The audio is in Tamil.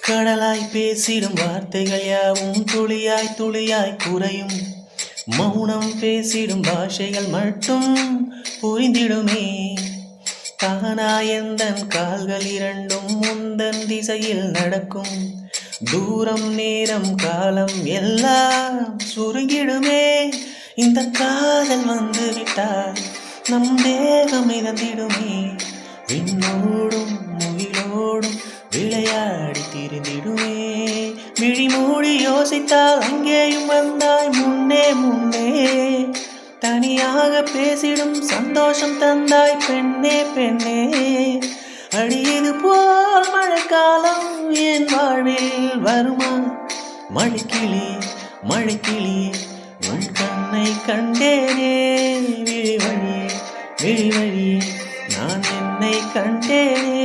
கடலாய் பேசிடும் வார்த்தைகள் யாவும் துளியாய் துளியாய் குறையும். மௌனம் பேசிடும் பாஷைகள் மட்டும் புரிந்திடுமே. தானாய் எந்தன் கால்கள் இரண்டும் முந்தன் திசையில் நடக்கும். தூரம் நேரம் காலம் எல்லாம் சுருங்கிடுமே. இந்த காதல் வந்து விட்டால் நம் தேகம் மிதந்திடுமே. விண்ணோடும் முகிலோடும் விளையாடி திரிந்திடுமே. விழி மூடி யோசித்தால் அங்கேயும் வந்தாய் முன்னே முன்னே. தனியாக பேசிடும் சந்தோஷம் தந்தாய் பெண்ணே பெண்ணே. அடியது போல் மழைக்காலம் என் வாழ்வில் வருமா? மழைக்கிளி மழைக்கிளி உன் கண்ணை கண்டேனே. விழி வழி விழி வழி நான் என்னை கண்டேனே.